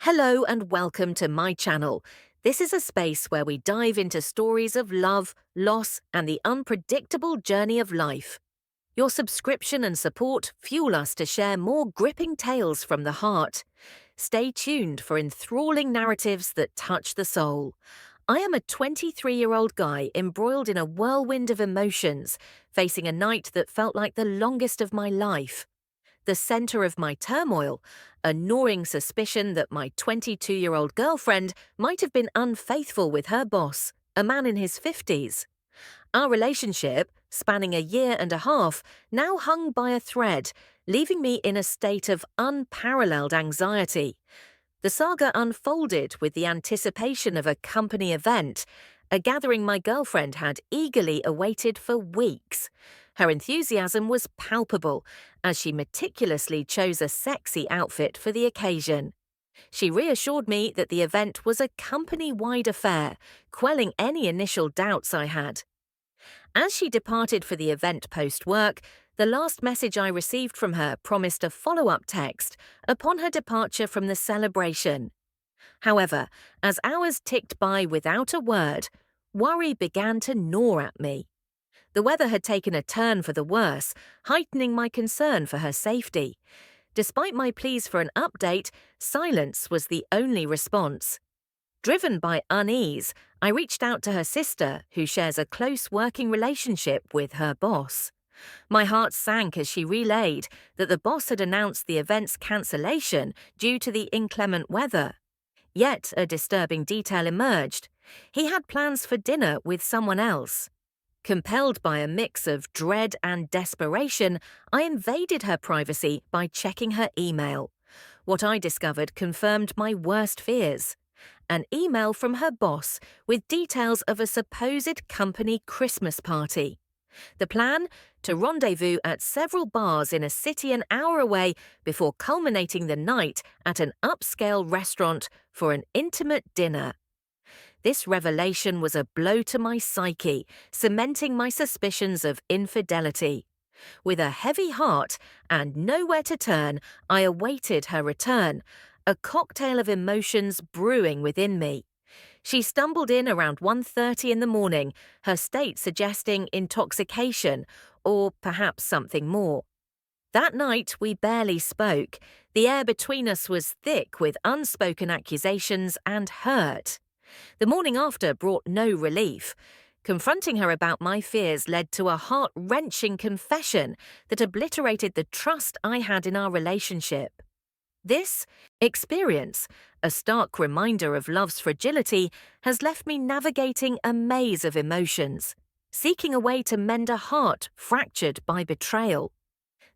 Hello and welcome to my channel. This is a space where we dive into stories of love, loss, and the unpredictable journey of life. Your subscription and support fuel us to share more gripping tales from the heart. Stay tuned for enthralling narratives that touch the soul. I am a 23-year-old guy embroiled in a whirlwind of emotions, facing a night that felt like the longest of my life. The center of my turmoil, a gnawing suspicion that my 22-year-old girlfriend might have been unfaithful with her boss, a man in his 50s. Our relationship, spanning a year and a half, now hung by a thread, leaving me in a state of unparalleled anxiety. The saga unfolded with the anticipation of a company event, a gathering my girlfriend had eagerly awaited for weeks. Her enthusiasm was palpable as she meticulously chose a sexy outfit for the occasion. She reassured me that the event was a company-wide affair, quelling any initial doubts I had. As she departed for the event post-work, the last message I received from her promised a follow-up text upon her departure from the celebration. However, as hours ticked by without a word, worry began to gnaw at me. The weather had taken a turn for the worse, heightening my concern for her safety. Despite my pleas for an update, silence was the only response. Driven by unease, I reached out to her sister, who shares a close working relationship with her boss. My heart sank as she relayed that the boss had announced the event's cancellation due to the inclement weather. Yet a disturbing detail emerged. He had plans for dinner with someone else. Compelled by a mix of dread and desperation, I invaded her privacy by checking her email. What I discovered confirmed my worst fears. An email from her boss with details of a supposed company Christmas party. The plan? To rendezvous at several bars in a city an hour away before culminating the night at an upscale restaurant for an intimate dinner. This revelation was a blow to my psyche, cementing my suspicions of infidelity. With a heavy heart and nowhere to turn, I awaited her return, a cocktail of emotions brewing within me. She stumbled in around 1:30 in the morning, her state suggesting intoxication, or perhaps something more. That night we barely spoke. The air between us was thick with unspoken accusations and hurt. The morning after brought no relief. Confronting her about my fears led to a heart-wrenching confession that obliterated the trust I had in our relationship. This experience, a stark reminder of love's fragility, has left me navigating a maze of emotions, seeking a way to mend a heart fractured by betrayal.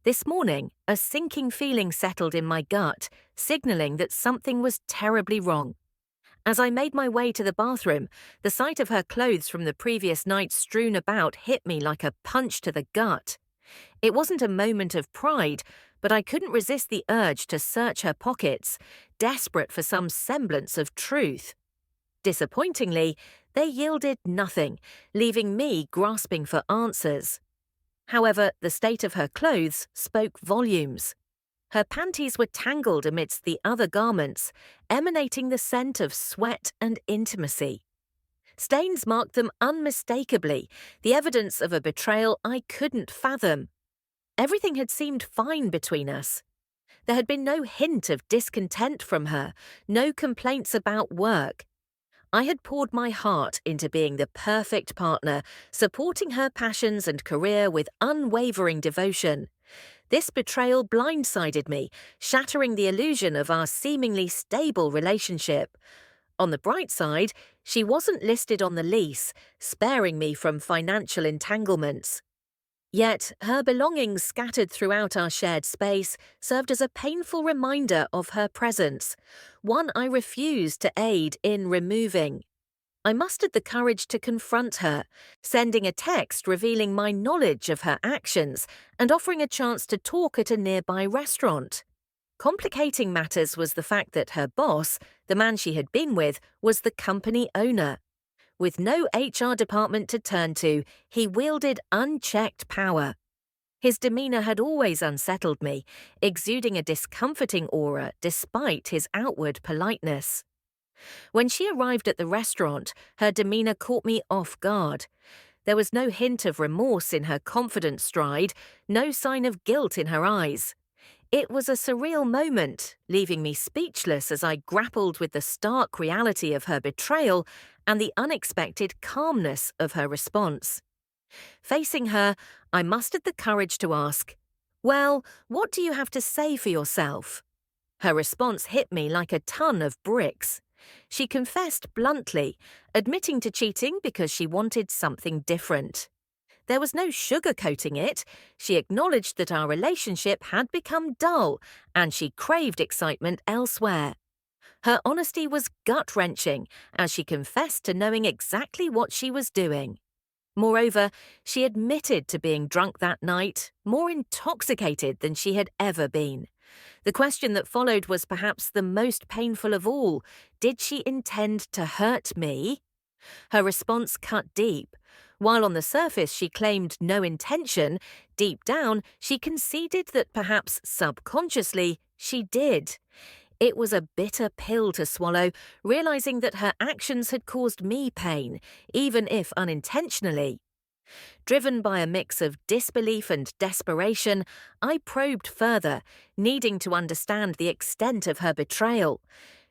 This morning, a sinking feeling settled in my gut, signaling that something was terribly wrong. As I made my way to the bathroom, the sight of her clothes from the previous night strewn about hit me like a punch to the gut. It wasn't a moment of pride, but I couldn't resist the urge to search her pockets, desperate for some semblance of truth. Disappointingly, they yielded nothing, leaving me grasping for answers. However, the state of her clothes spoke volumes. Her panties were tangled amidst the other garments, emanating the scent of sweat and intimacy. Stains marked them unmistakably, the evidence of a betrayal I couldn't fathom. Everything had seemed fine between us. There had been no hint of discontent from her, no complaints about work. I had poured my heart into being the perfect partner, supporting her passions and career with unwavering devotion. This betrayal blindsided me, shattering the illusion of our seemingly stable relationship. On the bright side, she wasn't listed on the lease, sparing me from financial entanglements. Yet her belongings scattered throughout our shared space served as a painful reminder of her presence, one I refused to aid in removing. I mustered the courage to confront her, sending a text revealing my knowledge of her actions and offering a chance to talk at a nearby restaurant. Complicating matters was the fact that her boss, the man she had been with, was the company owner. With no HR department to turn to, he wielded unchecked power. His demeanor had always unsettled me, exuding a discomforting aura despite his outward politeness. When she arrived at the restaurant, her demeanor caught me off guard. There was no hint of remorse in her confident stride, no sign of guilt in her eyes. It was a surreal moment, leaving me speechless as I grappled with the stark reality of her betrayal and the unexpected calmness of her response. Facing her, I mustered the courage to ask, "Well, what do you have to say for yourself?" Her response hit me like a ton of bricks. She confessed bluntly, admitting to cheating because she wanted something different. There was no sugarcoating it. She acknowledged that our relationship had become dull and she craved excitement elsewhere. Her honesty was gut-wrenching as she confessed to knowing exactly what she was doing. Moreover, she admitted to being drunk that night, more intoxicated than she had ever been. The question that followed was perhaps the most painful of all. Did she intend to hurt me? Her response cut deep. While on the surface she claimed no intention, deep down she conceded that perhaps subconsciously she did. It was a bitter pill to swallow, realizing that her actions had caused me pain, even if unintentionally. Driven by a mix of disbelief and desperation, I probed further, needing to understand the extent of her betrayal.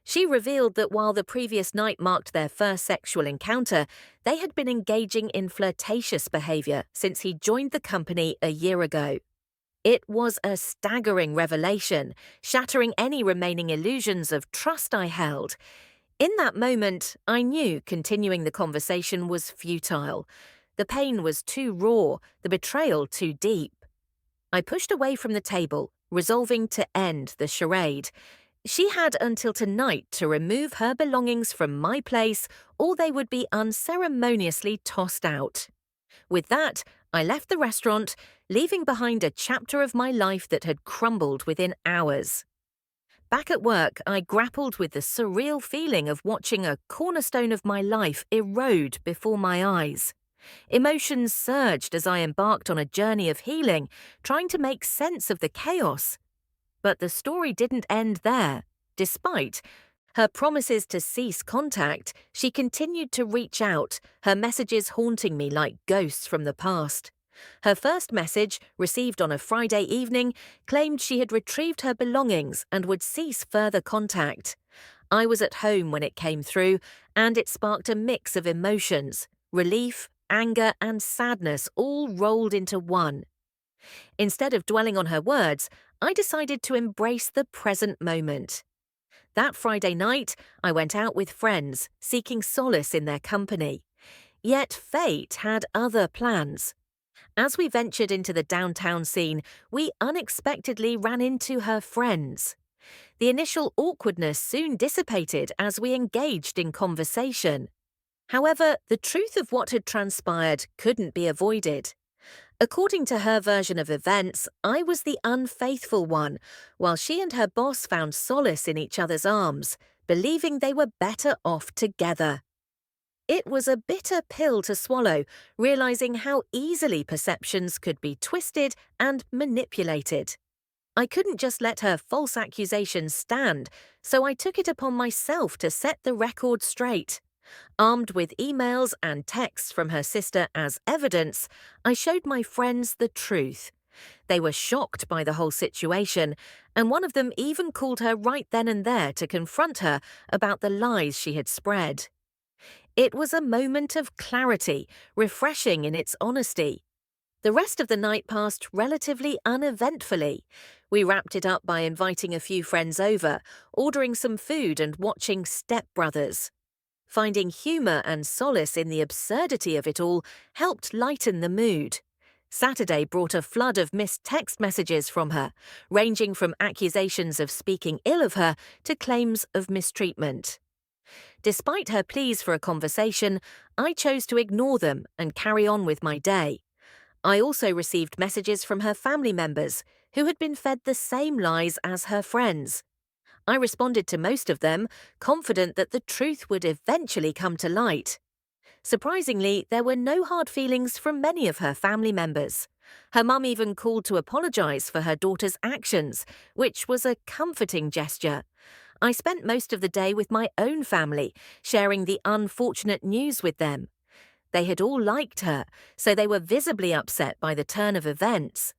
She revealed that while the previous night marked their first sexual encounter, they had been engaging in flirtatious behavior since he joined the company a year ago. It was a staggering revelation, shattering any remaining illusions of trust I held. In that moment, I knew continuing the conversation was futile. The pain was too raw, the betrayal too deep. I pushed away from the table, resolving to end the charade. She had until tonight to remove her belongings from my place, or they would be unceremoniously tossed out. With that, I left the restaurant, leaving behind a chapter of my life that had crumbled within hours. Back at work, I grappled with the surreal feeling of watching a cornerstone of my life erode before my eyes. Emotions surged as I embarked on a journey of healing, trying to make sense of the chaos. But the story didn't end there. Despite her promises to cease contact, she continued to reach out, her messages haunting me like ghosts from the past. Her first message, received on a Friday evening, claimed she had retrieved her belongings and would cease further contact. I was at home when it came through, and it sparked a mix of emotions: relief, anger, and sadness all rolled into one. Instead of dwelling on her words, I decided to embrace the present moment. That Friday night, I went out with friends, seeking solace in their company. Yet fate had other plans. As we ventured into the downtown scene, we unexpectedly ran into her friends. The initial awkwardness soon dissipated as we engaged in conversation. However, the truth of what had transpired couldn't be avoided. According to her version of events, I was the unfaithful one, while she and her boss found solace in each other's arms, believing they were better off together. It was a bitter pill to swallow, realizing how easily perceptions could be twisted and manipulated. I couldn't just let her false accusations stand, so I took it upon myself to set the record straight. Armed with emails and texts from her sister as evidence, I showed my friends the truth. They were shocked by the whole situation, and one of them even called her right then and there to confront her about the lies she had spread. It was a moment of clarity, refreshing in its honesty. The rest of the night passed relatively uneventfully. We wrapped it up by inviting a few friends over, ordering some food and watching Step Brothers. Finding humour and solace in the absurdity of it all helped lighten the mood. Saturday brought a flood of missed text messages from her, ranging from accusations of speaking ill of her to claims of mistreatment. Despite her pleas for a conversation, I chose to ignore them and carry on with my day. I also received messages from her family members, who had been fed the same lies as her friends. I responded to most of them, confident that the truth would eventually come to light. Surprisingly, there were no hard feelings from many of her family members. Her mum even called to apologise for her daughter's actions, which was a comforting gesture. I spent most of the day with my own family, sharing the unfortunate news with them. They had all liked her, so they were visibly upset by the turn of events.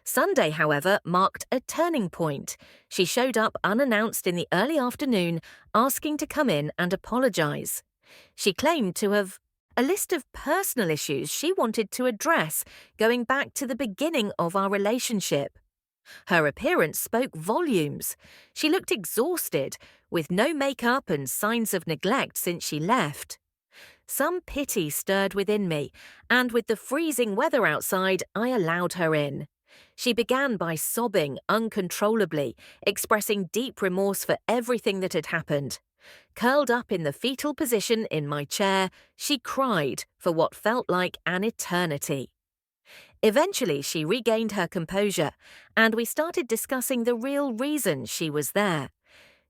Sunday, however, marked a turning point. She showed up unannounced in the early afternoon, asking to come in and apologise. She claimed to have a list of personal issues she wanted to address, going back to the beginning of our relationship. Her appearance spoke volumes. She looked exhausted, with no makeup and signs of neglect since she left. Some pity stirred within me, and with the freezing weather outside, I allowed her in. She began by sobbing uncontrollably, expressing deep remorse for everything that had happened. Curled up in the fetal position in my chair, she cried for what felt like an eternity. Eventually, she regained her composure, and we started discussing the real reason she was there.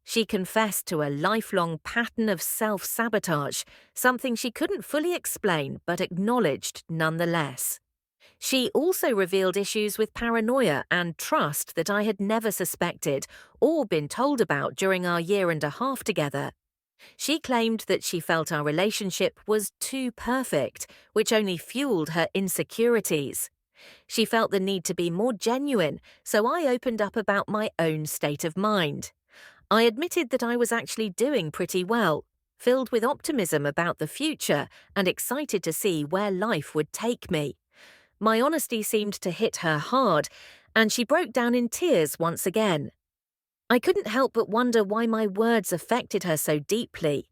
She confessed to a lifelong pattern of self-sabotage, something she couldn't fully explain but acknowledged nonetheless. She also revealed issues with paranoia and trust that I had never suspected or been told about during our 1.5 years together. She claimed that she felt our relationship was too perfect, which only fueled her insecurities. She felt the need to be more genuine, so I opened up about my own state of mind. I admitted that I was actually doing pretty well, filled with optimism about the future and excited to see where life would take me. My honesty seemed to hit her hard, and she broke down in tears once again. I couldn't help but wonder why my words affected her so deeply.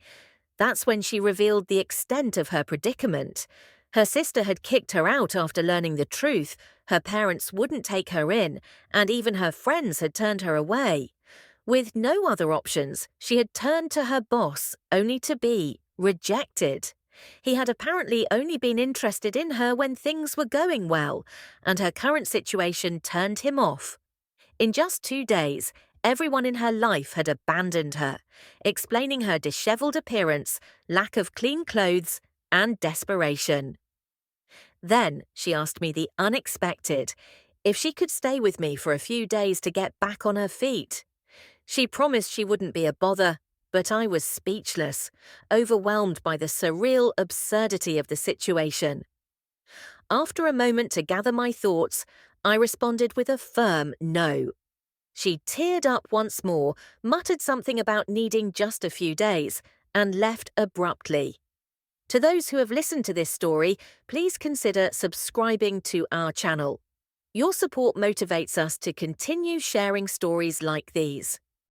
That's when she revealed the extent of her predicament. Her sister had kicked her out after learning the truth, her parents wouldn't take her in, and even her friends had turned her away. With no other options, she had turned to her boss, only to be rejected. He had apparently only been interested in her when things were going well, and her current situation turned him off. In just 2 days, everyone in her life had abandoned her, explaining her dishevelled appearance, lack of clean clothes, and desperation. Then she asked me the unexpected, if she could stay with me for a few days to get back on her feet. She promised she wouldn't be a bother, but I was speechless, overwhelmed by the surreal absurdity of the situation. After a moment to gather my thoughts, I responded with a firm no. She teared up once more, muttered something about needing just a few days, and left abruptly. To those who have listened to this story, please consider subscribing to our channel. Your support motivates us to continue sharing stories like these.